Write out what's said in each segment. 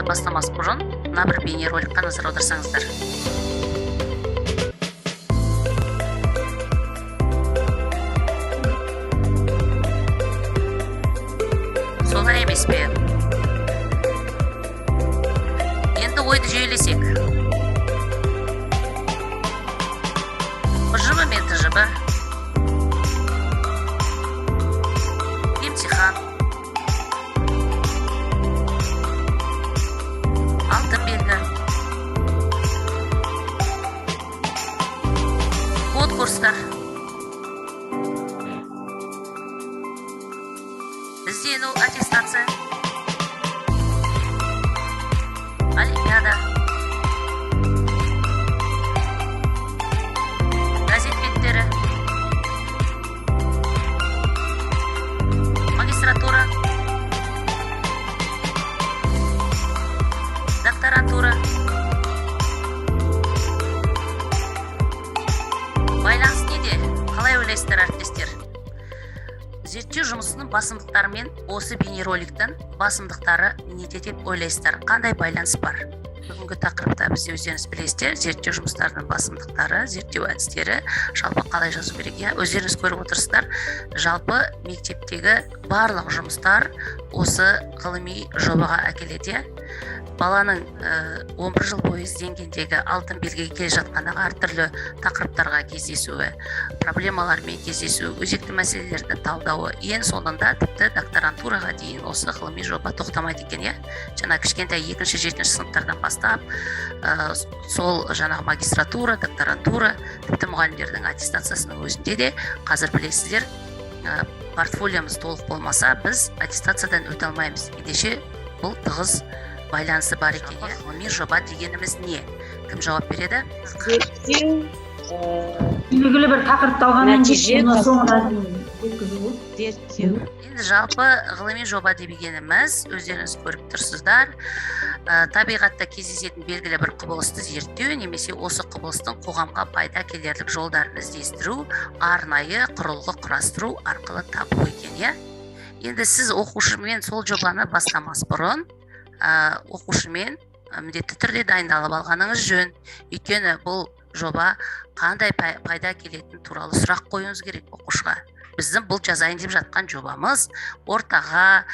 бастамас бұрын мына бір бейнероликқа назар аударсаңыздар. Солай емес пе? Енді ойды жүйелесек. БЖБ мен ТЖБ, емтихан, алтын белгі, конкурстар, іздену, аттестация, олимпиада, газет беттері, магистратура, докторантура, байланыс неде? Қалай ойлайсыздар, әріптестер? Зерттеу жұмысының басымдықтары мен осы бейнероликтің басымдықтары неде деп ойлайсыздар? Қандай байланыс бар? Бүгінгі тақырыпта біз өздеріңіз білесіздер, зерттеу жұмыстарының басымдықтары, зерттеу әдістері, жалпы қалай жазу керек? Өздеріңіз көріп отырсыздар, жалпы мектептегі барлық жұмыстар осы ғылыми жобаға әкеледі. Баланың 11 жыл бойы ізденгендегі алтын белгіге келе жатқандағы әртүрлі тақырыптарға кездесуі, проблемалармен кездесуі, өзекті мәселелерді талдауы, ең соңында тіпті докторантураға дейін осы ғылыми жоба тоқтамайды екен, Жаңа кішкентай 2-7 сыныптардан бастап, сол жаңағы магистратура, докторантура, тіпті мұғалімдердің аттестациясының өзінде де қазір білесіздер, портфолиомыз толық болмаса, біз аттестациядан өте алмаймыз. Ендеше бұл тығыз байланысы бар екен. Ғылыми жоба дегеніміз не? Кім жауап береді? Зерттеу, белгілі бір тақырыпты алғаннан кейін соңына зерттеу. Енді жалпы ғылыми жоба дегеніміз, өздеріңіз көріп тұрсыздар, табиғатта кездесетін белгілі бір құбылысты зерттеу, немесе осы құбылыстың қоғамға пайда келерлік жолдарын іздестіру, арнайы құрылғы құрастыру арқылы табу екен, Енді сіз оқушымен сол жобаны бастамас бұрын, оқушымен міндетті түрде дайындалып алғаныңыз жөн. Өйткені бұл жоба қандай пайда келетіні туралы сұрақ қоюыңыз керек оқушыға. Біздің бұл жазайын деп жатқан жобамыз ортаға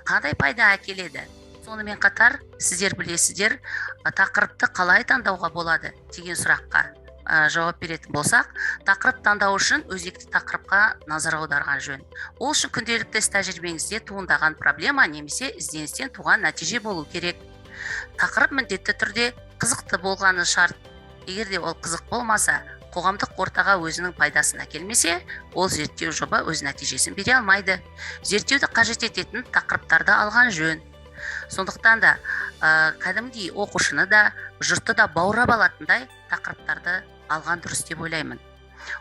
қандай пайда әкеледі? Сонымен қатар сіздер білесіздер, тақырыпты қалай таңдауға болады деген сұраққа жауап беретін болсақ, тақырып таңдау үшін өзекті тақырыпқа назар аударған жөн. Ол үшін күнделікті іс тәжірибеңізде туындаған проблема немесе ізденістен туған нәтиже болу керек. Тақырып міндетті түрде қызықты болғаны шарт. Егер де ол қызық болмаса, қоғамдық ортаға өзінің пайдасын әкелмесе, ол зерттеу жоба өз нәтижесін бере алмайды. Зерттеуді қажет ететін тақырыптарды алған жөн. Сондықтан да кәдімгідей оқушыны да, жұртты да баурап алатындай тақырыптарды алған дұрыс деп ойлаймын.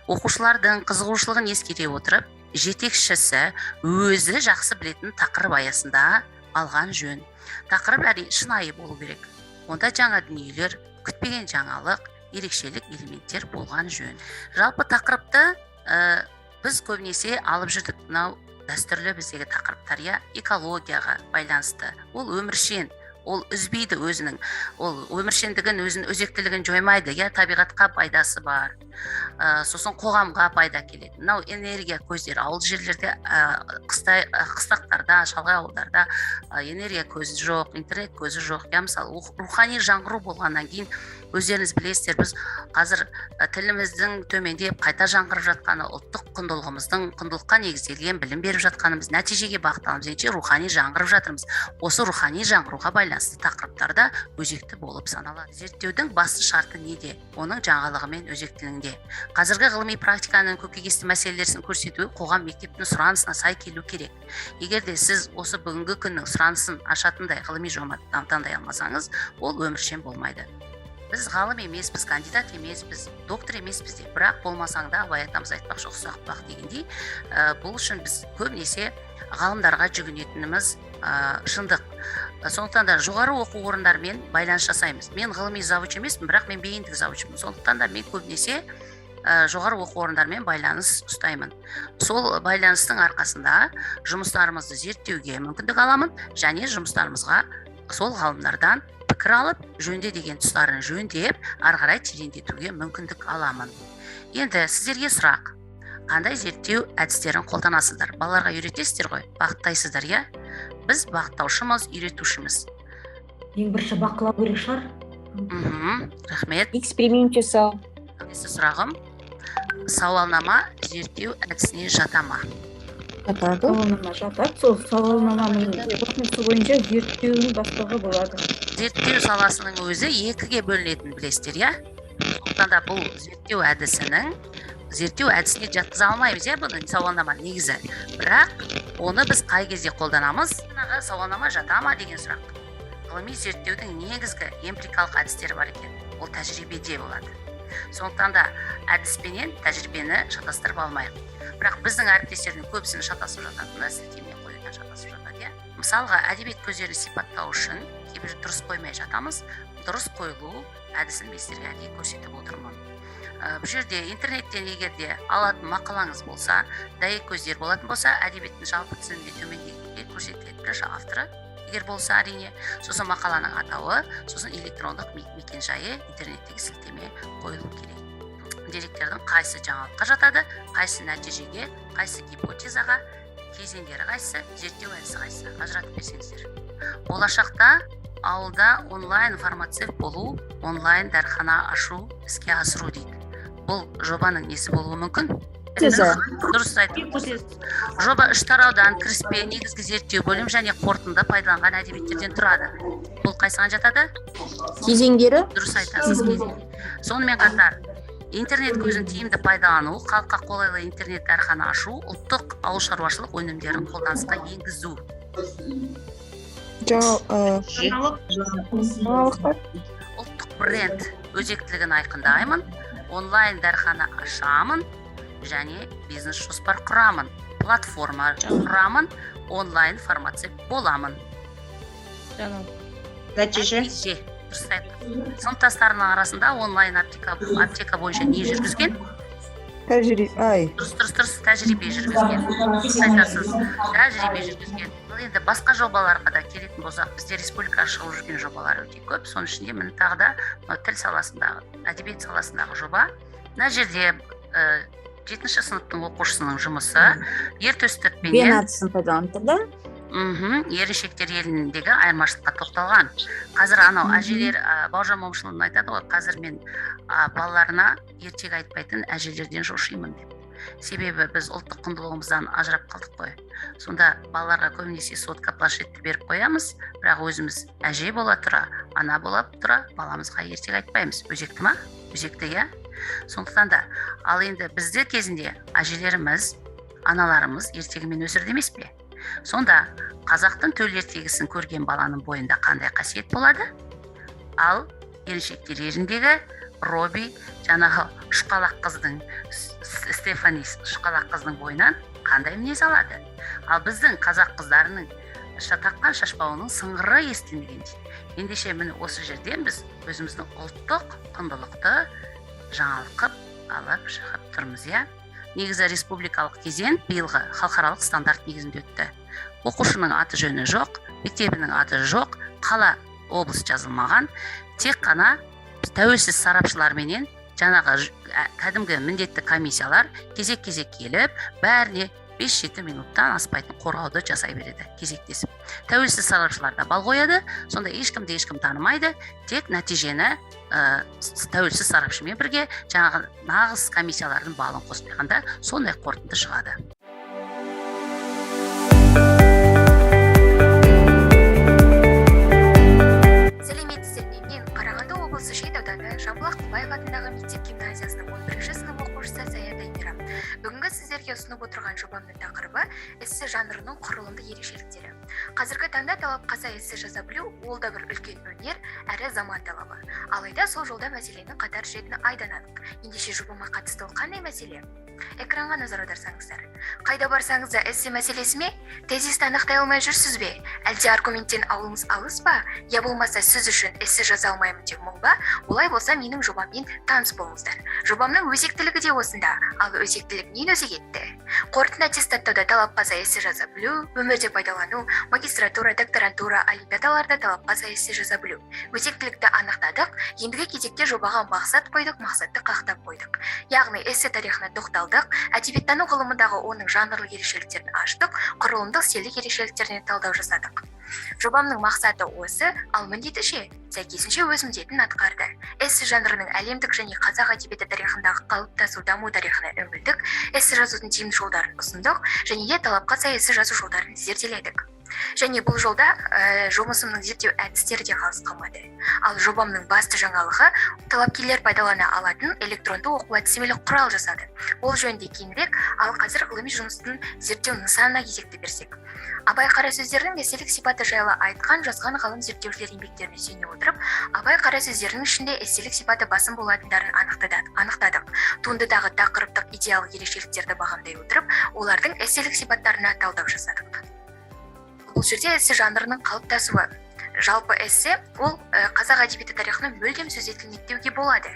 Оқушылардың қызығушылығын ескере отырып, жетекшісі өзі жақсы білетін тақырып аясында алған жөн. Тақырып әрине шынайы болу керек. Онда жаңа дүниелер, күтпеген жаңалық, ерекшелік элементтер болған жөн. Жалпы тақырыпты біз көбінесе алып жүрдік. Мынау дәстүрлі біздегі тақырыптар, экологияға байланысты. Ол өміршең, ол үзбейді өзінің, ол өміршеңдігін, өзінің өзектілігін жоймайды, табиғатқа пайдасы бар. Сосын қоғамға пайда келеді. Мынау энергия көздері, ауыл жерлерде, қыстақтарда, шалғай ауылдарда энергия көзі жоқ, интернет көзі жоқ. Мысалы, рухани жаңғыру болғаннан кейін өздеріңіз білесіздер, біз қазір тіліміздің төмендеп қайта жаңғырып жатқаны, ұлттық құндылығымыздың құндылыққа негізделген білім беріп жатқанымыз, нәтижеге бағытталымыз, рухани жаңғырып жатырмыз. Осы рухани жаңғыруға байланысты тақырыптарда өзекті болып саналады. Зерттеудің басты шарты неде? Оның жаңалығы мен өзектілігінде. Қазіргі ғылыми практиканың көкейкесті мәселелерін көрсетуі қоғам мектептің сұранысына сай келу керек. Егер де сіз осы бүгінгі күннің сұранысын ашатындай ғылыми жобаны таңдай алмасаңыз, ол өміршең болмайды. Біз ғалым емеспіз, кандидат емеспіз, доктор емеспіз деп, бірақ болмасаң да абай атамыз айтпақшы ұқсақ дегендей, бұл үшін біз көбінесе ғалымдарға жүгінетініміз шындық. Сондықтан да жоғары оқу орындарымен байланыс жасаймыз. Мен ғылыми завуч емеспін, бірақ мен бейіндік завучмын. Сондықтан да мен көбінесе жоғары оқу орындарымен байланыс ұстаймын. Сол байланыстың арқасында жұмыстарымызды зерттеуге мүмкіндік аламын, және жұмыстарымызға сол ғалымдардан пікір алып, жөнде деген тұстарын жөндеп, ары қарай тереңдетуге мүмкіндік аламын. Енді сіздерге сұрақ. Қандай зерттеу әдістерін қолданасыздар? Балаларға үйретесіздер ғой, бағыттайсыздар, иә? Біз бағыттаушымыз, үйретушіміз. Ең бірінші бақылау керек шығар. Рахмет. Эксперимент жасау. Келесі сұрағым. Сауалнама зерттеу әдісіне жата ма? Жатады. Сауалнама жатады. Сол сауалнаманың қорытындысы бойынша зерттеудің бастығы болады. Зерттеу саласының өзі екіге бөлінетінін білесіздер, иә? Сондықтан да бұл зерттеу әдісіне жатқыза алмаймыз, иә, бұны сауалнама негізі. Бірақ оны біз қай кезде қолданамыз? Сауалнама жата ма деген сұрақ. Ғылыми зерттеудің негізгі эмпирикалық әдістері бар екен. Ол тәжірибеде болады. Сондықтан да әдіспенен тәжірибені шатастырып алмайық. Бірақ біздің әріптестердің көбісін шатасып жататынына сілтеме қоюдан шатасып жатады, иә. Мысалға, әдебиет көздерін сипаттау үшін кейбір дұрыс қоймай жатамыз. Дұрыс қойылу әдісін мен сіздерге әдейі көрсетіп отырмын. Бұл жерде интернеттен егерде алатын мақалаңыз болса, дәйек көздер болатын болса, әдебиеттің жалпы тізімінде төмендегідей көрсетіледі. Бірінші авторы егер болса, әрине, сосын мақаланың атауы, сосын электрондық мекен-жайы, интернеттегі сілтеме қойылу керек. Деректердің қайсы жаңалыққа жатады, қайсы нәтижеге, қайсы гипотезаға, кезеңдері қайсы, зерттеу әдісі қайсы, ажыратып берсеңіздер. Болашақта ауылда онлайн фармацевт болу, онлайн дәріхана ашу, іске асыру дейді. Бұл жобаның несі болуы мүмкін? Дұрыс айтыңыз. Жоба үш тараудан кіріспе, негізгі зерттеу бөлім және қорытынды пайдаланған әдебиеттерден тұрады. Бұл қайсыған жатады? Кезеңдері? Дұрыс айтасыз, кезеңдер. Сонымен қатар интернет көзін тиімді пайдалану, халыққа қолайлы интернет дәріхана ашу, ұлттық ауыл шаруашылық өнімдерін қолданысқа енгізу. Ұлттық бренд өзектілігін айқындаймын, онлайн дәріхана ашамын және бизнес жоспар құрамын, платформа құрамын, онлайн фармацевт боламын. Нәтиже? Сыныптастарының арасында онлайн аптека бойынша не жүргізген? Дұрыс, тәжірибе жүргізген. Тәжірибе жүргізген. Енді басқа жобаларға да келетін болсақ, бізде республика шығып жүрген жобалар өте көп. Соның ішінде міне тағы да тіл саласындағы, әдебиет саласындағы жоба. Мына жерде 7-ші сыныптың оқушысының жұмысы ертөстікпенен әдісін пайдаланып тұр да? Еріншектер еліндегі айырмашылыққа тоқталған. Қазір анау әжелер, Бауыржан Момышұлының айтады ғой, қазір мен балаларына ертегі айтпайтын әжелерден шошимын деп. Себебі біз ұлттық құндылығымыздан ажырап қалдық қой. Сонда балаларға көбінесе сотка планшетті беріп қоямыз, бірақ өзіміз әже бола тұра, ана бола тұра, баламызға ертегі айтпаймыз. Өзекті ма? Өзекті, иә? Сондықтан да, ал енді бізді кезінде әжелеріміз, аналарымыз ертегімен өсірді емес пе? Сонда қазақтың төл ертегісін көрген баланың бойында қандай қасиет болады? Ал еріншектер еліндегі Роби, жаңағы шұқалақ қыздың, Стефани шұқалақ қыздың бойынан қандай мінез алады? Ал біздің қазақ қыздарының таққан шашбауының сыңғыры естілмеген дейді. Ендеше міне осы жерден біз өзіміздің ұлттық құндылықты жаңалқып алып шығып тұрмыз, иә? Негізі республикалық кезең биылғы халықаралық стандарт негізінде өтті. Оқушының аты жөні жоқ, мектебінің аты жоқ, қала облыс жазылмаған, тек қана тәуелсіз сарапшыларменен жаңағы кәдімгі міндетті комиссиялар кезек-кезек келіп, бәріне 5-7 минуттан аспайтын қорғауды жасай береді, кезектесіп. Тәуелсіз сарапшылар да бал қояды, сонда ешкім танымайды, тек нәтижені тәуелсіз сарапшымен бірге жаңағы нағыз комиссиялардың балын қоспағанда сондай қорытынды шығады. Жамбыл Ақтыбаев атындағы мектеп гимназиясының 11-ші сынып оқушысы Саят Айнира. Бүгінгі сіздерге ұсынып отырған жобамның тақырыбы эссе жанрының құрылымды ерекшеліктері. Қазіргі таңда талапқа сай эссе жаза білу ол да бір үлкен өнер әрі заман талабы. Алайда сол жолда мәселенің қатар жүретіні айдан анық. Ендеше жобама қатысты ол қандай мәселе? Экранға назар аударсаңыздар. Қайда барсаңыз да эссе мәселесі ме? Тезисті анықтай алмай жүрсіз бе? Әлде аргументтен ауылыңыз алыс па? Я болмаса сіз үшін эссе жаза алмаймын деп мұң ба? Олай болса менің жобаммен таныс болыңыздар. Жобамның өзектілігі де осында. Ал өзектілік нені өзек етті? Қорытынды аттестаттауда талапқа сай эссе жаза білу, өмірде пайдалану, магистратура, докторантура, олимпиадаларда талапқа сай эссе жаза білу. Өзектілікті анықтадық, ендігі кезекте жобаға мақсат қойдық, мақсатты қақтап қойдық. Яғни эссе тарихына тоқталдық, әдебиеттану ғылымындағы оның жанрлық ерекшеліктерін аштық, құрылымдық стильдік ерекшеліктеріне талдау жасадық. Жобамның мақсаты осы, ал міндеті ше, сәйкесінше өз міндетін атқарды. Эссе жанрының әлемдік және қазақ әдебиеті тарихындағы қалыптасу даму тарихына үңілдік, эссе жазудың тиімді жолдарын ұсындық және де талапқа сай эссе жазу жолдарын зерделедік. Және бұл жолда жұмысымның зерттеу әдістері де қалыс қалмады. Ал жобамның басты жаңалығы талапкерлер пайдалана алатын электронды оқу әдістемелік құрал жасады. Ол жөнінде кейінірек, ал қазір ғылыми жұмыстың зерттеу нысанына кезекті берсек. Абай қарасөздерінің эсселік сипаты жайлы айтқан жазған ғалым зерттеушілер еңбектеріне сүйене отырып, Абай қарасөздерінің ішінде эсселік сипаты басым болатындарын анықтадық. Туындыдағы тақырыптық идеялық ерекшеліктерді бағамдай отырып, олардың эсселік сипаттарына талдау жасадық. Бұл жерде эссе жанрының қалыптасуы. Жалпы эссе ол қазақ әдебиеті тарихының мүлдем сөздетілмек деуге болады.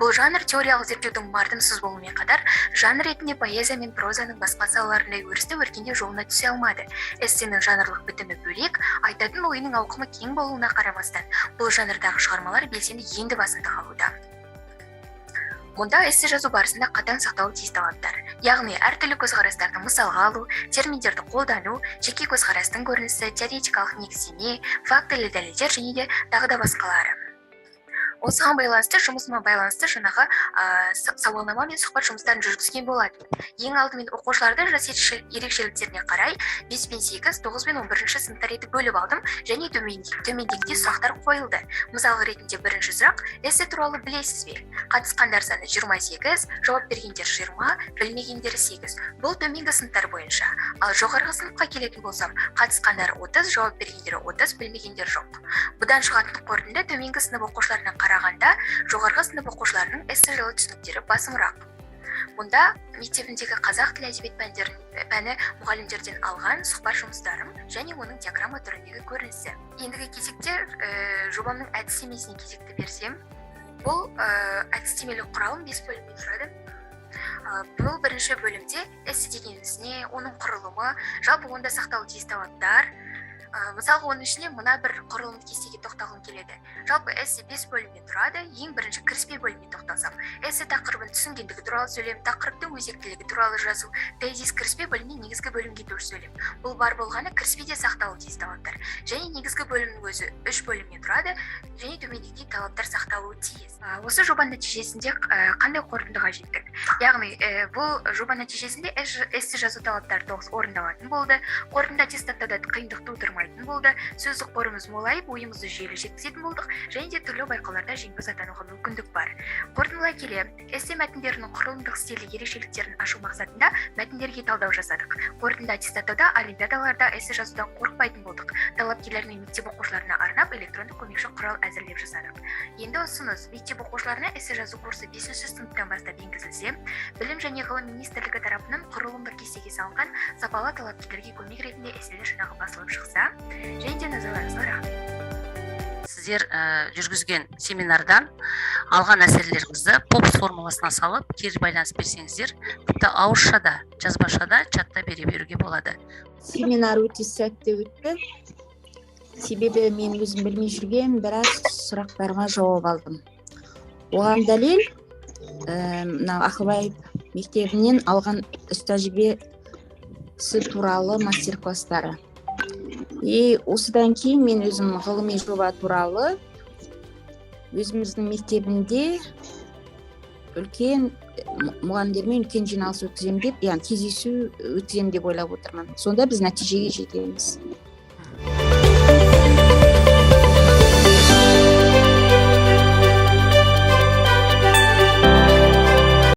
Бұл жанр теориялық зерттеудің мардымсыз болуымен қатар, жанр ретінде поэзия мен прозаның басқа салаларындай өрісті өркендеу жолына түсе алмады. Эссенің жанрлық бітімі бөлек, айтатын ойының ауқымы кең болуына қарамастан, бұл жанрдағы шығармалар белсенді енді басымдық алуда. Мұнда эссе жазу барысында қатаң сақталу тиіс талаптар. Яғни әртүрлі көзқарастарды мысалға алу, терминдерді қолдану, жеке көзқарастың көрінісі, теоретикалық негіздеме, фактілі дәлелдер және де тағы да басқалары. Осыған байланысты жұмысыма байланысты жаңағы сауалнама мен сұхбат жұмыстарын жүргізген болады. Ең алдымен оқушыларды жас ерекшеліктеріне қарай 5 пен 8, 9 пен 11 сыныптар етіп бөліп алдым және төмендегідей сұрақтар қойылды. Мысал ретінде бірінші сұрақ: эссе туралы білесіз бе? Қатысқандар саны 28, жауап бергендер 20, білмегендер 8. Бұл төменгі сыныптар бойынша. Ал жоғарғы сыныпқа келетін болсам, қатысқандар 30, жауап бергендер 30, білмегендер жоқ. Бұдан шығатын қорытынды төменгі сынып оқушыларына қарағанда жоғарғы сынып оқушыларының эссе жайлы түсініктері басымырақ. Мұнда мектебіндегі қазақ тілі әдебиет пәні мұғалімдерден алған сұхбат жұмыстарым және оның диаграмма түріндегі көрінісі. Ендігі кезекте жобамның әдістемесіне кезекті берсем, бұл әдістемелік құралым 5 бөлімнен тұрады. Бұл бірінші бөлімде эссе дегеніміз не, оның құрылымы, жалпы онда сақталу тиіс талаптар. Мысалға оның ішіне мына бір құрылымды кестеге тоқталғым келеді. Жалпы эссе 5 бөлімнен тұрады. Ең бірінші кіріспе бөліміне тоқталсам, эссе тақырыбын түсінгендігі туралы сөйлем, тақырыптың өзектілігі туралы жазу, тезис кіріспе бөлімнен негізгі бөлімге көшу сөйлем. Бұл бар болғаны кіріспеде сақталу тиіс талаптар. Және негізгі бөлімнің өзі 3 бөлімнен тұрады және төмендегідей талаптар сақталуы тиіс. Осы жоба нәтижесінде қандай қорытындыға жеттік? Яғни бұл жоба нәтижесінде эссе жазу талаптары 9 орындалатын болды. Қорытынды аттестаттауда қиындық тудырмайтын болды. Сөздік қорымыз молайып, ойымызды жүйелі жеткізетін болдық және де түрлі байқауларда жеңімпаз атануға мүмкіндік бар. Қорытындылай келе, эссе мәтіндерінің құрылымдық стильдік ерекшеліктерін ашу мақсатында мәтіндерге талдау жасадық. Қорытынды аттестаттауда олимпиадаларда эссе жазудан қорықпайтын болдық. Талапкерлер мен мектеп оқушыларына арнап электронды көмекші құрал әзірлеп жасадық. Енді ұсыныс: мектеп оқушыларына эссе жазу курсы 5-ші сыныптан бастап енгізілсе, білім және ғылым министрлігі тарапынан құрылымдық кестеге салынған сапалы талапкерлерге көмек ретінде эсселер жинағы басылып шықса, және де назарларыңызға рахмет. Сіздер жүргізген семинардан алған әсерлеріңізді попс формуласына салып, кері байланыс берсеңіздер, тіпті ауызшада, жазбашада, чатта беруге болады. Семинар өте сәтті өтті. Себебі мен өзім білмей жүрген біраз сұрақтарға жауап алдым. Оған дәлел Ақылбай мектебінен алған тәжірибесі туралы мастер-класстары. Осыдан кейін мен өзім ғылыми жоба туралы өзіміздің мектебінде үлкен мұғалімдермен үлкен жиналыс өткіземін деп, яғни кездесу өткіземін деп ойлап отырмын. Сонда біз нәтижеге жетеміз.